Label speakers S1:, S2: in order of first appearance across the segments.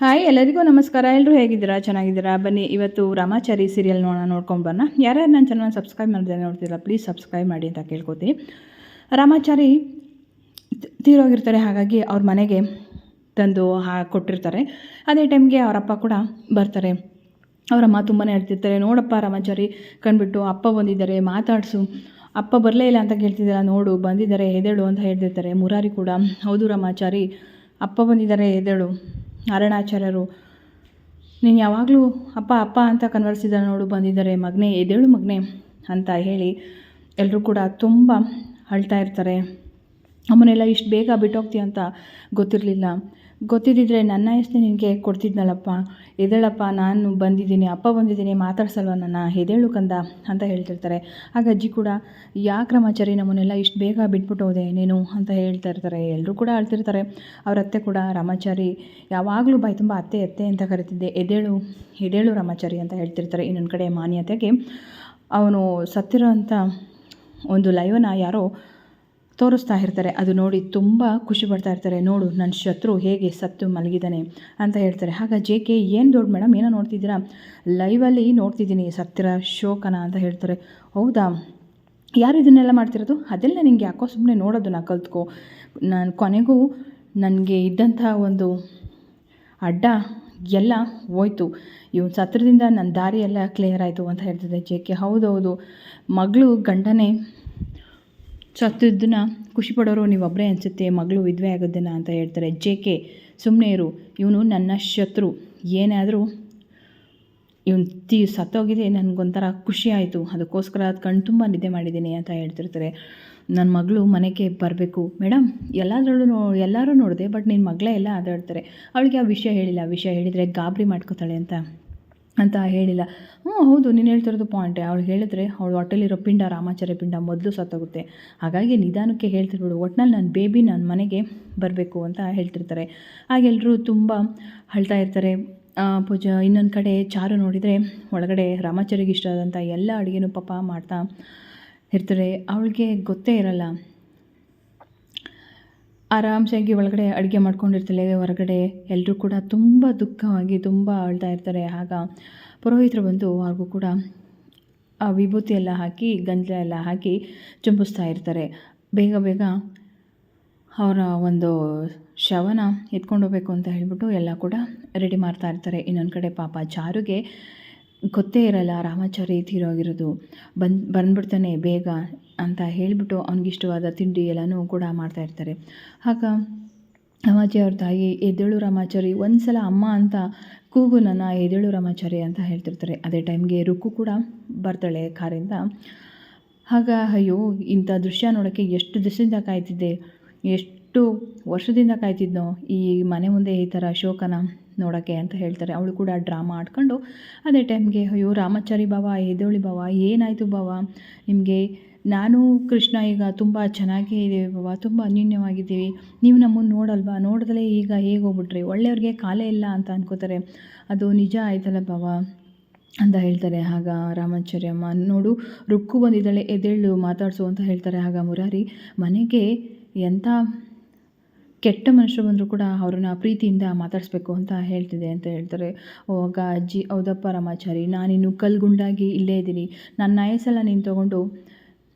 S1: Hi ಎಲ್ಲರಿಗೂ ನಮಸ್ಕಾರ. ಎಲ್ಲರೂ ಹೇಗಿದ್ದೀರಾ? ಚೆನ್ನಾಗಿದ್ದೀರಾ? ಬನ್ನಿ ಇವತ್ತು ರಾಮಾಚಾರಿ ಸೀರಿಯಲ್ ನೋಡ್ಕೊಂಡು ಬರೋಣ. ಯಾರ್ಯಾರು ನನ್ನ ಚಾನಲ್ ಸಬ್ಸ್ಕ್ರೈಬ್ ಮಾಡಿದ್ರೆ ನೋಡ್ತೀರಾ ಪ್ಲೀಸ್ ಸಬ್ಸ್ಕ್ರೈಬ್ ಮಾಡಿ ಅಂತ ಕೇಳ್ಕೊತೀನಿ. ರಾಮಾಚಾರಿ ತೀರೋಗಿರ್ತಾರೆ, ಹಾಗಾಗಿ ಅವ್ರ ಮನೆಗೆ ತಂದು ಕೊಟ್ಟಿರ್ತಾರೆ. ಅದೇ ಟೈಮ್ಗೆ ಅವರಪ್ಪ ಕೂಡ ಬರ್ತಾರೆ. ಅವರಮ್ಮ ತುಂಬಾ ಹೇಳ್ತಿರ್ತಾರೆ, ನೋಡಪ್ಪ ರಾಮಾಚಾರಿ ಕಂಡುಬಿಟ್ಟು ಅಪ್ಪ ಬಂದಿದ್ದಾರೆ, ಮಾತಾಡಿಸು, ಅಪ್ಪ ಬರಲೇ ಇಲ್ಲ ಅಂತ ಕೇಳ್ತಿದ್ದೀರಾ, ನೋಡು ಬಂದಿದ್ದಾರೆ, ಎದ್ದೇಳು ಅಂತ ಹೇಳ್ತಿರ್ತಾರೆ. ಮುರಾರಿ ಕೂಡ ಹೌದು ರಾಮಾಚಾರಿ, ಅಪ್ಪ ಬಂದಿದ್ದಾರೆ, ಎದ್ದೇಳು. ನಾರಾಯಣಾಚಾರ್ಯರು ನೀನು ಯಾವಾಗಲೂ ಅಪ್ಪ ಅಪ್ಪ ಅಂತ ಕನ್ವರ್ಸಿದ ನೋಡು, ಬಂದಿದ್ದಾರೆ, ಮಗನೇ ಎದ್ದೇಳು ಮಗನೇ ಅಂತ ಹೇಳಿ ಎಲ್ಲರೂ ಕೂಡ ತುಂಬ ಅಳ್ತಾ ಇರ್ತಾರೆ. ಅಮ್ಮನೆಲ್ಲ ಇಷ್ಟು ಬೇಗ ಬಿಟ್ಟೋಗ್ತೀಯ ಅಂತ ಗೊತ್ತಿದ್ದಿದ್ರೆ ನನ್ನ ಹೆಸರು ನಿನಗೆ ಕೊಡ್ತಿದ್ನಲ್ಲಪ್ಪ, ಎದ್ದೇಳಪ್ಪ, ನಾನು ಬಂದಿದ್ದೀನಿ, ಅಪ್ಪ ಬಂದಿದ್ದೀನಿ, ಮಾತಾಡ್ಸಲ್ವ ನನ್ನ, ಎದ್ದೇಳು ಕಂದ ಅಂತ ಹೇಳ್ತಿರ್ತಾರೆ. ಆಗ ಅಜ್ಜಿ ಕೂಡ ಯಾಕೆ ರಾಮಾಚಾರಿ ನಮ್ಮನ್ನೆಲ್ಲ ಇಷ್ಟು ಬೇಗ ಬಿಟ್ಬಿಟ್ಟು ಹೋದೆ ನೀನು ಅಂತ ಹೇಳ್ತಾ ಇರ್ತಾರೆ. ಎಲ್ಲರೂ ಕೂಡ ಅಳ್ತಿರ್ತಾರೆ. ಅವ್ರ ಅತ್ತೆ ಕೂಡ ರಾಮಾಚಾರಿ ಯಾವಾಗಲೂ ಬಾಯಿ ತುಂಬ ಅತ್ತೆ ಅತ್ತೆ ಅಂತ ಕರಿತಿದ್ದೆ, ಎದ್ದೇಳು ರಾಮಾಚಾರಿ ಅಂತ ಹೇಳ್ತಿರ್ತಾರೆ. ಇನ್ನೊಂದು ಕಡೆ ಮಾನ್ಯತೆಗೆ ಅವನು ಸತ್ತಿರೋ ಅಂಥ ಒಂದು ಲೈವನ್ನ ಯಾರೋ ತೋರಿಸ್ತಾ ಇರ್ತಾರೆ. ಅದು ನೋಡಿ ತುಂಬ ಖುಷಿ ಪಡ್ತಾ ಇರ್ತಾರೆ. ನೋಡು ನನ್ನ ಶತ್ರು ಹೇಗೆ ಸತ್ತು ಮಲಗಿದ್ದಾನೆ ಅಂತ ಹೇಳ್ತಾರೆ. ಆಗ JK ಏನು ದೊಡ್ಡ ಮೇಡಮ್ ಏನೋ ನೋಡ್ತಿದ್ದೀರಾ? ಲೈವಲ್ಲಿ ನೋಡ್ತಿದ್ದೀನಿ ಸತ್ತಿರ ಶೋಕನ ಅಂತ ಹೇಳ್ತಾರೆ. ಹೌದಾ, ಯಾರು ಇದನ್ನೆಲ್ಲ ಮಾಡ್ತಿರೋದು? ಅದೆಲ್ಲ ನಿಂಗೆ ಯಾಕೋ ಸುಮ್ಮನೆ ನೋಡೋದನ್ನ ಕಲ್ತ್ಕೋ. ನಾನು ಕೊನೆಗೂ ನನಗೆ ಇದ್ದಂಥ ಒಂದು ಅಡ್ಡ ಎಲ್ಲ ಹೋಯ್ತು, ಇವನು ಸತ್ರದಿಂದ ನನ್ನ ದಾರಿ ಎಲ್ಲ ಕ್ಲಿಯರ್ ಆಯಿತು ಅಂತ ಹೇಳ್ತಿದ್ದೆ JK. ಹೌದೌದು, ಮಗಳು ಗಂಡನೇ ಸತ್ತಿದ್ದನ್ನ ಖುಷಿ ಪಡೋರು ನೀವೊಬ್ಬರೇ ಅನಿಸುತ್ತೆ, ಮಗಳು ವಿಧವೆ ಆಗೋದನ್ನ ಅಂತ ಹೇಳ್ತಾರೆ. JK ಸುಮ್ಮನೆ ಇರು, ಇವನು ನನ್ನ ಶತ್ರು, ಏನಾದರೂ ಇವನು ಸತ್ತೋಗಿದೆ, ನನಗೊಂಥರ ಖುಷಿ ಆಯಿತು, ಅದಕ್ಕೋಸ್ಕರ ಅದು ಕಣ್ಣು ತುಂಬ ನಿದ್ದೆ ಮಾಡಿದ್ದೀನಿ ಅಂತ ಹೇಳ್ತಿರ್ತಾರೆ. ನನ್ನ ಮಗಳು ಮನೆಗೆ ಬರಬೇಕು ಮೇಡಮ್, ಎಲ್ಲರೂ ನೋಡಿದೆ, ಬಟ್ ನಿನ್ನ ಮಗಳೇ ಎಲ್ಲ ಆದಾಡ್ತಾರೆ, ಅವಳಿಗೆ ಆ ವಿಷಯ ಹೇಳಿಲ್ಲ, ವಿಷಯ ಹೇಳಿದರೆ ಗಾಬರಿ ಮಾಡ್ಕೋತಾಳೆ ಅಂತ ಹೇಳಿಲ್ಲ. ಹೌದು, ನೀನು ಹೇಳ್ತಿರೋದು ಪಾಯಿಂಟೇ, ಅವಳು ಹೇಳಿದ್ರೆ ಅವಳು ಹೊಟ್ಟೆಲಿರೋ ಪಿಂಡ, ರಾಮಾಚಾರ್ಯ ಪಿಂಡ ಮೊದಲು ಸತ್ತೋಗುತ್ತೆ, ಹಾಗಾಗಿ ನಿಧಾನಕ್ಕೆ ಹೇಳ್ತಿರ್ಬಿಡು, ಒಟ್ನಲ್ಲಿ ನನ್ನ ಬೇಬಿ ನನ್ನ ಮನೆಗೆ ಬರಬೇಕು ಅಂತ ಹೇಳ್ತಿರ್ತಾರೆ. ಹಾಗೆಲ್ಲರೂ ತುಂಬ ಅಳ್ತಾ ಇರ್ತಾರೆ. ಪೂಜಾ ಇನ್ನೊಂದು ಕಡೆ ಚಾರು ನೋಡಿದರೆ ಒಳಗಡೆ ರಾಮಾಚಾರಿಗೆ ಇಷ್ಟ ಆದಂಥ ಎಲ್ಲ ಅಡುಗೆನೂ ಪಾಪ ಮಾಡ್ತಾ ಇರ್ತಾರೆ. ಅವಳಿಗೆ ಗೊತ್ತೇ ಇರಲ್ಲ, ಆರಾಮ್ಸಾಗಿ ಒಳಗಡೆ ಅಡುಗೆ ಮಾಡ್ಕೊಂಡಿರ್ತಾಳೆ. ಹೊರಗಡೆ ಎಲ್ಲರೂ ಕೂಡ ತುಂಬ ದುಃಖವಾಗಿ ತುಂಬ ಅಳ್ತಾ ಇರ್ತಾರೆ. ಆಗ ಪುರೋಹಿತರು ಬಂದು ಅವ್ರಿಗೂ ಕೂಡ ಆ ವಿಭೂತಿ ಎಲ್ಲ ಹಾಕಿ ಗಂಜಲ ಎಲ್ಲ ಹಾಕಿ ಚುಂಬಿಸ್ತಾ ಇರ್ತಾರೆ. ಬೇಗ ಬೇಗ ಅವರ ಒಂದು ಶವನ ಎತ್ಕೊಂಡು ಹೋಗ್ಬೇಕು ಅಂತ ಹೇಳ್ಬಿಟ್ಟು ಎಲ್ಲ ಕೂಡ ರೆಡಿ ಮಾಡ್ತಾ ಇರ್ತಾರೆ. ಇನ್ನೊಂದು ಕಡೆ ಪಾಪ ಚಾರುಗೆ ಗೊತ್ತೇ ಇರಲ್ಲ ರಾಮಾಚಾರಿ ತೀರೋಗಿರೋದು, ಬಂದ್ಬಿಡ್ತಾನೆ ಬೇಗ ಅಂತ ಹೇಳಿಬಿಟ್ಟು ಅವ್ನಿಗಿಷ್ಟವಾದ ತಿಂಡಿ ಎಲ್ಲನೂ ಕೂಡ ಮಾಡ್ತಾಯಿರ್ತಾರೆ. ಆಗ ರಾಮಾಚಾರಿ ಅವ್ರ ತಾಯಿ ಎದ್ದೇಳು ರಾಮಾಚಾರಿ, ಒಂದು ಸಲ ಅಮ್ಮ ಅಂತ ಕೂಗು ನನ್ನ, ಎದ್ದೇಳು ರಾಮಾಚಾರಿ ಅಂತ ಹೇಳ್ತಿರ್ತಾರೆ. ಅದೇ ಟೈಮ್ಗೆ ರುಕ್ಕು ಕೂಡ ಬರ್ತಾಳೆ ಕಾರಿಂದ. ಆಗ ಅಯ್ಯೋ, ಇಂಥ ದೃಶ್ಯ ನೋಡೋಕ್ಕೆ ಎಷ್ಟು ದಿವಸದಿಂದ ಕಾಯ್ತಿದ್ದೆ, ಎಷ್ಟು ವರ್ಷದಿಂದ ಕಾಯ್ತಿದ್ನೋ ಈ ಮನೆ ಮುಂದೆ ಈ ಥರ ಶೋಕನ ನೋಡೋಕ್ಕೆ ಅಂತ ಹೇಳ್ತಾರೆ. ಅವಳು ಕೂಡ ಡ್ರಾಮಾ ಆಡ್ಕೊಂಡು ಅದೇ ಟೈಮ್ಗೆ ಅಯ್ಯೋ ರಾಮಾಚಾರಿ ಬಾವ, ಎದ್ದೇಳಿ ಬಾವ, ಏನಾಯಿತು ಬಾವ ನಿಮಗೆ, ನಾನು ಕೃಷ್ಣ ಈಗ ತುಂಬ ಚೆನ್ನಾಗೇ ಇದ್ದೀವಿ ಬಾವ, ತುಂಬ ಅನ್ಯೋನ್ಯವಾಗಿದ್ದೀವಿ, ನೀವು ನಮ್ಮನ್ನು ನೋಡಲ್ವಾ, ನೋಡಿದಲೇ ಈಗ ಹೇಗೆ ಹೋಗ್ಬಿಟ್ರಿ, ಒಳ್ಳೆಯವ್ರಿಗೆ ಕಾಲೇ ಇಲ್ಲ ಅಂತ ಅನ್ಕೋತಾರೆ, ಅದು ನಿಜ ಆಯ್ತಲ್ಲ ಬಾವ ಅಂತ ಹೇಳ್ತಾರೆ. ಆಗ ರಾಮಾಚಾರಿ ಅಮ್ಮ ನೋಡು ರುಕ್ಕು ಬಂದಿದ್ದಾಳೆ, ಎದ್ದೇಳು ಮಾತಾಡಿಸು ಅಂತ ಹೇಳ್ತಾರೆ. ಆಗ ಮುರಾರಿ ಮನೆಗೆ ಎಂಥ ಕೆಟ್ಟ ಮನುಷ್ಯರು ಬಂದರೂ ಕೂಡ ಅವ್ರನ್ನ ಪ್ರೀತಿಯಿಂದ ಮಾತಾಡಿಸ್ಬೇಕು ಅಂತ ಹೇಳ್ತಿದೆ ಅಂತ ಹೇಳ್ತಾರೆ. ಆಗ ಅಜ್ಜಿ ಹೌದಪ್ಪ ರಾಮಾಚಾರಿ, ನಾನಿನ್ನು ಕಲ್ಗುಂಡಾಗಿ ಇಲ್ಲೇ ಇದ್ದೀನಿ, ನನ್ನ ಆಯಸ್ಸೆಲ್ಲ ನೀನು ತೊಗೊಂಡು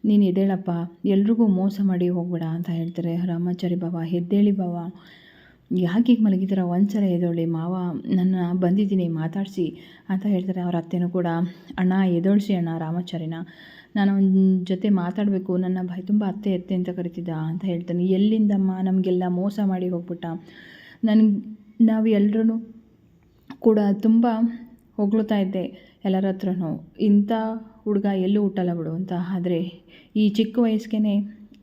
S1: ನೀನು ಎದ್ದೇಳಪ್ಪ, ಎಲ್ರಿಗೂ ಮೋಸ ಮಾಡಿ ಹೋಗ್ಬೇಡ ಅಂತ ಹೇಳ್ತಾರೆ. ರಾಮಾಚಾರಿ ಬಾವ ಎದ್ದೇಳಿ ಬಾವ, ಯಾಕೆ ಈಗ ಮಲಗಿದ್ದೀರ, ಒಂದ್ಸಲ ಎದ್ದೇಳಿ ಮಾವ, ನನ್ನ ಬಂದಿದ್ದೀನಿ ಮಾತಾಡಿಸಿ ಅಂತ ಹೇಳ್ತಾರೆ. ಅವ್ರ ಅತ್ತೆನೂ ಕೂಡ ಅಣ್ಣ ಎದ್ದೇಳಿಸಿ ಅಣ್ಣ ರಾಮಾಚಾರಿನ, ನಾನು ಅವನ ಜೊತೆ ಮಾತಾಡಬೇಕು, ನನ್ನ ಬಾಯಿ ತುಂಬ ಅತ್ತೆ ಅಂತ ಕರಿತಿದ್ದ ಅಂತ ಹೇಳ್ತಾನೆ. ಎಲ್ಲಿಂದಮ್ಮ ನಮಗೆಲ್ಲ ಮೋಸ ಮಾಡಿ ಹೋಗ್ಬಿಟ್ಟ, ನಾವು ಎಲ್ಲರೂ ಕೂಡ ತುಂಬ ಹೊಗಳ್ತಾ ಇದ್ದೆ ಎಲ್ಲರ ಹತ್ರನೂ, ಇಂಥ ಹುಡುಗ ಎಲ್ಲೂ ಹುಟ್ಟಲ್ಲ ಬಿಡು ಅಂತ, ಆದರೆ ಈ ಚಿಕ್ಕ ವಯಸ್ಸಿಗೆ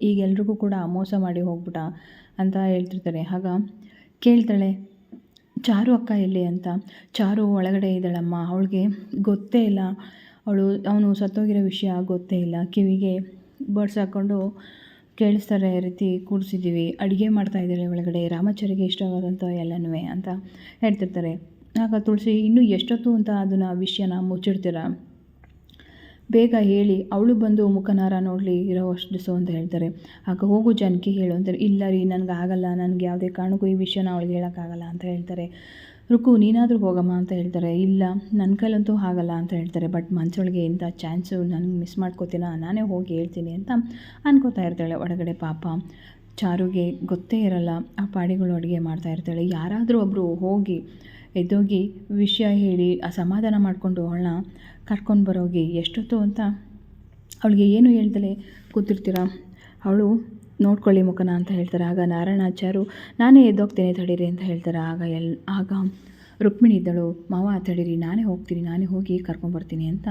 S1: ಈಗ ಎಲ್ರಿಗೂ ಕೂಡ ಮೋಸ ಮಾಡಿ ಹೋಗ್ಬಿಟ್ಟ ಅಂತ ಹೇಳ್ತಿರ್ತಾರೆ. ಆಗ ಕೇಳ್ತಾಳೆ ಚಾರು ಅಕ್ಕ ಎಲ್ಲಿ ಅಂತ. ಚಾರು ಒಳಗಡೆ ಇದ್ದಾಳಮ್ಮ, ಅವಳಿಗೆ ಗೊತ್ತೇ ಇಲ್ಲ, ಅವನು ಸತ್ತೋಗಿರೋ ವಿಷಯ ಗೊತ್ತೇ ಇಲ್ಲ, ಕಿವಿಗೆ ಬಡ್ಸ್ ಹಾಕ್ಕೊಂಡು ಕೇಳಿಸ್ತಾರೆ ರೀತಿ ಕೂರಿಸಿದ್ದೀವಿ, ಅಡುಗೆ ಮಾಡ್ತಾಯಿದ್ದಾಳೆ ಒಳಗಡೆ, ರಾಮಾಚಾರಿಗೆ ಇಷ್ಟವಾದಂಥ ಎಲ್ಲನೂ ಅಂತ ಹೇಳ್ತಿರ್ತಾರೆ. ಆಗ ತುಳಸಿ ಇನ್ನೂ ಎಷ್ಟೊತ್ತು ಅಂತ ಅದನ್ನು ವಿಷಯನ ಮುಚ್ಚಿಡ್ತೀರ, ಬೇಗ ಹೇಳಿ ಅವಳು ಬಂದು ಮುಖನಾರ ನೋಡಲಿ ಇರೋ ಅಷ್ಟು ದಿವಸ ಅಂತ ಹೇಳ್ತಾರೆ. ಆಗ ಹೋಗು ಜಾನಕಿ ಹೇಳು ಅಂತಾರೆ. ಇಲ್ಲ ರೀ ನನಗೆ ಆಗಲ್ಲ, ನನಗೆ ಯಾವುದೇ ಕಾರಣಕ್ಕೂ ಈ ವಿಷಯನ ಅವಳಿಗೆ ಹೇಳೋಕ್ಕಾಗಲ್ಲ ಅಂತ ಹೇಳ್ತಾರೆ. ರುಕು ನೀನಾದರೂ ಹೋಗಮ್ಮ ಅಂತ ಹೇಳ್ತಾರೆ. ಇಲ್ಲ ನನ್ನ ಕೈಲಂತೂ ಆಗಲ್ಲ ಅಂತ ಹೇಳ್ತಾರೆ. ಬಟ್ ಮನಸೊಳಗೆ ಇಂಥ ಚಾನ್ಸು ನನಗೆ ಮಿಸ್ ಮಾಡ್ಕೋತೀನ, ನಾನೇ ಹೋಗಿ ಹೇಳ್ತೀನಿ ಅಂತ ಅನ್ಕೋತಾ ಇರ್ತಾಳೆ. ಒಳಗಡೆ ಪಾಪ ಚಾರುಗೆ ಗೊತ್ತೇ ಇರಲ್ಲ, ಆ ಪಾಡಿಗಳು ಅಡುಗೆ ಮಾಡ್ತಾ ಇರ್ತಾಳೆ. ಯಾರಾದರೂ ಒಬ್ಬರು ಹೋಗಿ ಎದ್ದೋಗಿ ವಿಷಯ ಹೇಳಿ ಸಮಾಧಾನ ಮಾಡಿಕೊಂಡು ಅವಳನ್ನ ಕರ್ಕೊಂಡು ಬರೋಗಿ ಎಷ್ಟೊತ್ತು ಅಂತ ಅವಳಿಗೆ ಏನು ಹೇಳ್ದಲೆ ಕೂತಿರ್ತೀರ, ಅವಳು ನೋಡ್ಕೊಳ್ಳಿ ಮುಖನ ಅಂತ ಹೇಳ್ತಾರೆ. ಆಗ ನಾರಾಯಣಾಚಾರ್ಯರು ನಾನೇ ಎದ್ದೋಗ್ತೇನೆ ತಡೀರಿ ಅಂತ ಹೇಳ್ತಾರೆ. ಆಗ ರುಕ್ಮಿಣಿ ಇದ್ದಳು, ಮಾವ ತಡೀರಿ ನಾನೇ ಹೋಗ್ತೀನಿ, ನಾನೇ ಹೋಗಿ ಕರ್ಕೊಂಬರ್ತೀನಿ ಅಂತ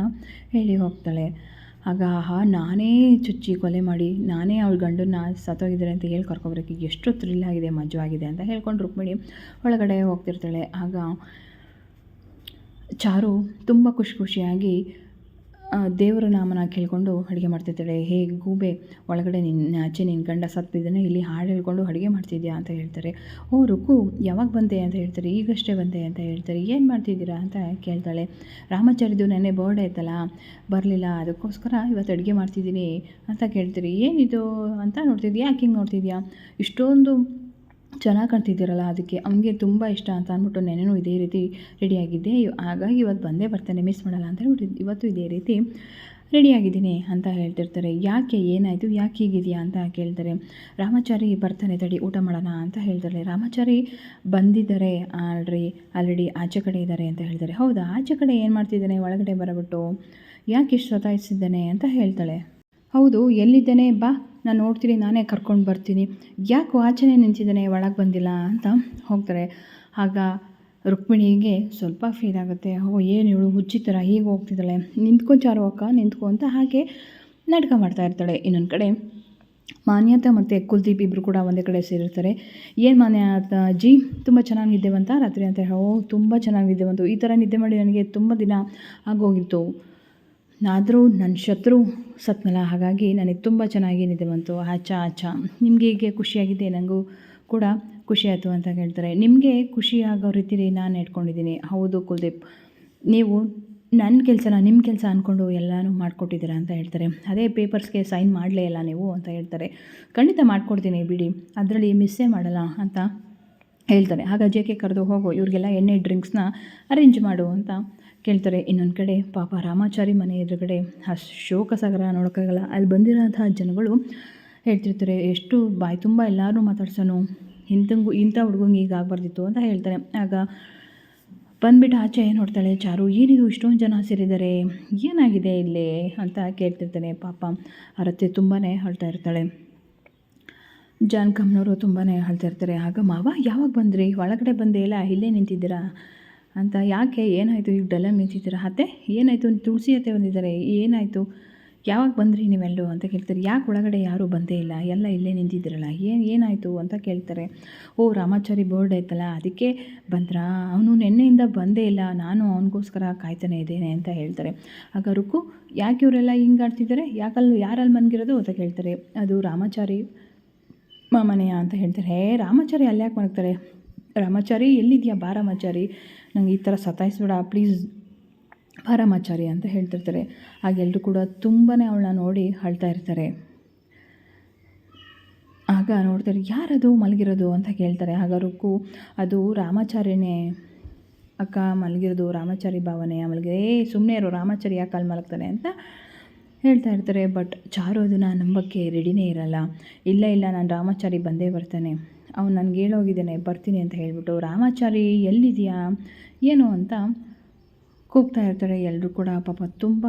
S1: ಹೇಳಿ ಹೋಗ್ತಾಳೆ. ಆಗ ನಾನೇ ಚುಚ್ಚಿ ಕೊಲೆ ಮಾಡಿ ನಾನೇ ಅವಳ ಗಂಡನ್ನ ಸತ್ತೋಗಿದ್ದಾರೆ ಅಂತ ಹೇಳಿ ಕರ್ಕೊಬರೋಕ್ಕೆ ಎಷ್ಟು ಥ್ರಿಲ್ ಆಗಿದೆ, ಮಜವಾಗಿದೆ ಅಂತ ಹೇಳ್ಕೊಂಡು ರುಕ್ಮಿಣಿ ಒಳಗಡೆ ಹೋಗ್ತಿರ್ತಾಳೆ. ಆಗ ಚಾರು ತುಂಬ ಖುಷಿಯಾಗಿ ದೇವರ ನಾಮನ ಕೇಳಿಕೊಂಡು ಅಡುಗೆ ಮಾಡ್ತಿರ್ತಾಳೆ. ಹೇ ಗೂಬೆ, ಒಳಗಡೆ ಆಚೆ ನಿನ್ನ ಗಂಡ ಸತ್ತಿದ್ದಾನೆ, ಇಲ್ಲಿ ಹಾಡು ಹೇಳ್ಕೊಂಡು ಅಡುಗೆ ಮಾಡ್ತಿದ್ಯಾ ಅಂತ ಹೇಳ್ತಾರೆ. ಓ ರುಕು, ಯಾವಾಗ ಬಂದೆ ಅಂತ ಹೇಳ್ತಾರೆ. ಈಗಷ್ಟೇ ಬಂದೆ ಅಂತ ಹೇಳ್ತಾರೆ. ಏನು ಮಾಡ್ತಿದ್ದೀರಾ ಅಂತ ಕೇಳ್ತಾಳೆ. ರಾಮಾಚಾರ್ಯದು ನೆನ್ನೆ ಬರ್ಡೇ ಆಯ್ತಲ್ಲ, ಬರಲಿಲ್ಲ, ಅದಕ್ಕೋಸ್ಕರ ಇವತ್ತು ಅಡುಗೆ ಮಾಡ್ತಿದ್ದೀನಿ ಅಂತ ಕೇಳ್ತೀರಿ. ಏನಿದು ಅಂತ ನೋಡ್ತಿದ್ಯಾ, ಯಾಕೆ ಹಿಂಗೆ ನೋಡ್ತಿದ್ಯಾ, ಇಷ್ಟೊಂದು ಚೆನ್ನಾಗಿ ಕಾಣ್ತಿದ್ದೀರಲ್ಲ, ಅದಕ್ಕೆ ಅವನಿಗೆ ತುಂಬ ಇಷ್ಟ ಅಂತ ಅಂದ್ಬಿಟ್ಟು ನೆನೆನೂ ಇದೇ ರೀತಿ ರೆಡಿಯಾಗಿದ್ದೆ, ಹಾಗಾಗಿ ಇವತ್ತು ಬಂದೇ ಬರ್ತಾನೆ, ಮಿಸ್ ಮಾಡಲ್ಲ ಅಂತ ಹೇಳ್ಬಿಟ್ಟು ಇವತ್ತು ಇದೇ ರೀತಿ ರೆಡಿಯಾಗಿದ್ದೀನಿ ಅಂತ ಹೇಳ್ತಿರ್ತಾರೆ. ಯಾಕೆ, ಏನಾಯಿತು, ಯಾಕೆ ಹೀಗಿದೆಯಾ ಅಂತ ಕೇಳ್ತಾರೆ. ರಾಮಾಚಾರಿ ಬರ್ತಾನೆ ತಡಿ, ಊಟ ಮಾಡೋಣ ಅಂತ ಹೇಳ್ತಾರೆ. ರಾಮಾಚಾರಿ ಬಂದಿದ್ದಾರೆ ಆಲ್ರೆಡಿ ಆಚೆ ಕಡೆ ಇದ್ದಾರೆ ಅಂತ ಹೇಳ್ತಾರೆ. ಹೌದಾ, ಆಚೆ ಕಡೆ ಏನು ಮಾಡ್ತಿದ್ದಾನೆ, ಒಳಗಡೆ ಬರಬಿಟ್ಟು ಯಾಕೆ ಇಷ್ಟು ಸತಾಯಿಸಿದ್ದಾನೆ ಅಂತ ಹೇಳ್ತಾಳೆ. ಹೌದು, ಎಲ್ಲಿದ್ದಾನೆ, ಬಾ ನಾನು ನೋಡ್ತೀನಿ, ನಾನೇ ಕರ್ಕೊಂಡು ಬರ್ತೀನಿ, ಯಾಕೆ ಆಚೆನೇ ನಿಂತಿದ್ದಾನೆ, ಒಳಗೆ ಬಂದಿಲ್ಲ ಅಂತ ಹೋಗ್ತಾರೆ. ಆಗ ರುಕ್ಮಿಣಿಗೆ ಸ್ವಲ್ಪ ಫೀಲ್ ಆಗುತ್ತೆ. ಏನು ಇವಳು ಹುಚ್ಚಿ ಥರ ಹೀಗೆ ಹೋಗ್ತಿದ್ದಾಳೆ, ನಿಂತ್ಕೊ ಚಾರು ಅಕ್ಕ ನಿಂತ್ಕೊ ಅಂತ ಹಾಗೆ ನಾಟಕ ಮಾಡ್ತಾ ಇರ್ತಾಳೆ. ಇನ್ನೊಂದು ಕಡೆ ಮಾನ್ಯತಾ ಮತ್ತು ಕುಲ್ದೀಪ್ ಇಬ್ಬರು ಕೂಡ ಒಂದೇ ಕಡೆ ಸೇರಿರ್ತಾರೆ. ಏನು ಮಾನ್ಯತಾ ಅಜ್ಜಿ ತುಂಬ ಚೆನ್ನಾಗಿ ನಿದ್ದೆ ಬಂತ ರಾತ್ರಿ ಅಂತ ಹೇಳಿ. ತುಂಬ ಚೆನ್ನಾಗಿ ನಿದ್ದೆ ಬಂತು, ಈ ಥರ ನಿದ್ದೆ ಮಾಡಿ ನನಗೆ ತುಂಬ ದಿನ ಆಗೋಗಿತ್ತು, ಆದರೂ ನನ್ನ ಶತ್ರು ಸತ್ನಲ್ಲ, ಹಾಗಾಗಿ ನನಗೆ ತುಂಬ ಚೆನ್ನಾಗಿ ನಿದ್ದೆ ಬಂತು. ಆಚಾ ನಿಮಗೆ ಹೀಗೆ ಖುಷಿಯಾಗಿದೆ, ನನಗೂ ಕೂಡ ಖುಷಿಯಾಯಿತು ಅಂತ ಹೇಳ್ತಾರೆ. ನಿಮಗೆ ಖುಷಿ ಆಗೋ ರೀತಿಲಿ ನಾನು ಇಟ್ಕೊಂಡಿದ್ದೀನಿ. ಹೌದು ಕುಲ್ದೀಪ್, ನೀವು ನನ್ನ ಕೆಲಸನ ನಿಮ್ಮ ಕೆಲಸ ಅಂದ್ಕೊಂಡು ಎಲ್ಲನೂ ಮಾಡಿಕೊಟ್ಟಿದ್ದೀರಾ ಅಂತ ಹೇಳ್ತಾರೆ. ಅದೇ ಪೇಪರ್ಸ್ಗೆ ಸೈನ್ ಮಾಡಲೇ ಇಲ್ಲ ನೀವು ಅಂತ ಹೇಳ್ತಾರೆ. ಖಂಡಿತ ಮಾಡಿಕೊಡ್ತೀನಿ ಬಿಡಿ, ಅದರಲ್ಲಿ ಮಿಸ್ಸೇ ಮಾಡಲ್ಲ ಅಂತ ಹೇಳ್ತಾರೆ. ಆಗ ಜೆಕೆ ಕರೆದು ಹೋಗು, ಇವ್ರಿಗೆಲ್ಲ ಎಣ್ಣೆ ಡ್ರಿಂಕ್ಸ್ನ ಅರೇಂಜ್ ಮಾಡು ಅಂತ ಕೇಳ್ತಾರೆ. ಇನ್ನೊಂದು ಕಡೆ ಪಾಪ ರಾಮಾಚಾರಿ ಮನೆ ಎದುರುಗಡೆ ಆ ಶೋಕಸಾಗರ ನೋಡೋಕ್ಕಾಗಲ್ಲ, ಅಲ್ಲಿ ಬಂದಿರೋಂಥ ಜನಗಳು ಹೇಳ್ತಿರ್ತಾರೆ, ಎಷ್ಟು ಬಾಯಿ ತುಂಬ ಎಲ್ಲರೂ ಮಾತಾಡ್ಸೋನು, ಇಂಥ ಹುಡುಗಂಗೆ ಈಗ ಆಗಬಾರ್ದಿತ್ತು ಅಂತ ಹೇಳ್ತಾರೆ. ಆಗ ಬಂದುಬಿಟ್ಟು ಆಚೆ ನೋಡ್ತಾಳೆ ಚಾರು, ಏನಿದು ಇಷ್ಟೊಂದು ಜನ ಸೇರಿದ್ದಾರೆ, ಏನಾಗಿದೆ ಇಲ್ಲಿ ಅಂತ ಕೇಳ್ತಿರ್ತಾನೆ. ಪಾಪ ಅರತ್ತೆ ತುಂಬಾ ಅಳ್ತಾ ಇರ್ತಾಳೆ. ಜಾನ್ಕಮ್ಮನವರು ತುಂಬಾ ಅಳ್ತಾ ಇರ್ತಾರೆ. ಆಗ ಮಾವ ಯಾವಾಗ ಬಂದ್ರಿ, ಒಳಗಡೆ ಬಂದೇ ಇಲ್ಲ, ಇಲ್ಲೇ ನಿಂತಿದ್ದೀರಾ ಅಂತ, ಯಾಕೆ ಏನಾಯಿತು ಈಗ ಡಲ್ಲಾಗಿ ನಿಂತಿದ್ದೀರಾ, ಅತ್ತೆ ಏನಾಯಿತು, ತುಳಸಿ ಅತ್ತೆ ಬಂದಿದ್ದಾರೆ, ಏನಾಯಿತು, ಯಾವಾಗ ಬಂದ್ರಿ ನೀವೆಲ್ಲರೂ ಅಂತ ಕೇಳ್ತಾರೆ. ಯಾಕೆ ಒಳಗಡೆ ಯಾರೂ ಬಂದೇ ಇಲ್ಲ, ಎಲ್ಲ ಇಲ್ಲೇ ನಿಂತಿದ್ದೀರಲ್ಲ, ಏನಾಯಿತು ಅಂತ ಕೇಳ್ತಾರೆ. ಓ ರಾಮಾಚಾರಿ ಬರ್ಡೇ ಆಯ್ತಲ್ಲ ಅದಕ್ಕೆ ಬಂದ್ರಾ, ಅವನು ನಿನ್ನೆಯಿಂದ ಬಂದೇ ಇಲ್ಲ, ನಾನು ಅವನಿಗೋಸ್ಕರ ಕಾಯ್ತಾನೆ ಇದ್ದೇನೆ ಅಂತ ಹೇಳ್ತಾರೆ. ಆಗ ರುಕು, ಯಾಕೆ ಇವರೆಲ್ಲ ಹಿಂಗೆ ಆಡ್ತಿದ್ದಾರೆ, ಯಾರಲ್ಲಿ ಮನ್ಗಿರೋದು ಅಂತ ಕೇಳ್ತಾರೆ. ಅದು ರಾಮಾಚಾರಿ ಮನೆಯ ಅಂತ ಹೇಳ್ತಾರೆ. ರಾಮಾಚಾರಿ ಅಲ್ಲಿ ಯಾಕೆ ಮಲಗ್ತಾರೆ, ರಾಮಾಚಾರಿ ಎಲ್ಲಿದೆಯಾ, ಬಾ ರಾಮಾಚಾರಿ, ನಂಗೆ ಈ ಥರ ಸತಾಯಿಸ್ಬೇಡ ಪ್ಲೀಸ್, ಬಾ ರಾಮಾಚಾರಿ ಅಂತ ಹೇಳ್ತಿರ್ತಾರೆ. ಹಾಗೆಲ್ಲರೂ ಕೂಡ ತುಂಬಾ ಅವಳನ್ನ ನೋಡಿ ಅಳ್ತಾ ಇರ್ತಾರೆ. ಆಗ ನೋಡ್ತಾರೆ, ಯಾರದು ಮಲಗಿರೋದು ಅಂತ ಕೇಳ್ತಾರೆ. ಆಗ ರುಕ್ಕು, ಅದು ರಾಮಾಚಾರಿನೇ ಅಕ್ಕ ಮಲಗಿರೋದು, ರಾಮಾಚಾರಿ ಭಾವನೆ ಮಲಗಿದೆ, ಸುಮ್ಮನೆ ಇರೋ, ರಾಮಾಚಾರಿ ಯಾಕೆ ಅಲ್ಲಿ ಮಲಗ್ತಾನೆ ಅಂತ ಹೇಳ್ತಾ ಇರ್ತಾರೆ. ಬಟ್ ಚಾರು ಅದನ್ನು ನಂಬಕ್ಕೆ ರೆಡಿನೇ ಇರಲ್ಲ. ಇಲ್ಲ ನಾನು ರಾಮಾಚಾರಿ ಬಂದೇ ಬರ್ತಾನೆ, ಅವ್ನು ನನಗೆ ಹೇಳೋಗಿದ್ದಾನೆ ಬರ್ತೀನಿ ಅಂತ ಹೇಳಿಬಿಟ್ಟು, ರಾಮಾಚಾರಿ ಎಲ್ಲಿದೆಯಾ ಏನು ಅಂತ ಕೂಗ್ತಾ ಇರ್ತಾರೆ. ಎಲ್ಲರೂ ಕೂಡ ಪಾಪ ತುಂಬ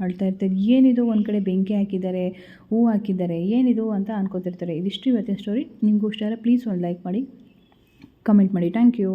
S1: ಅಳ್ತಾ ಇರ್ತಾರೆ. ಏನಿದು, ಒಂದು ಕಡೆ ಬೆಂಕಿ ಹಾಕಿದ್ದಾರೆ, ಹೂ ಹಾಕಿದ್ದಾರೆ, ಏನಿದು ಅಂತ ಅನ್ಕೋತಿರ್ತಾರೆ. ಇದಿಷ್ಟು ಇವತ್ತಿನ ಸ್ಟೋರಿ. ನಿಮಗೂ ಇಷ್ಟ ಆದರೆ ಪ್ಲೀಸ್ ಒಂದು ಲೈಕ್ ಮಾಡಿ, ಕಮೆಂಟ್ ಮಾಡಿ. Thank you.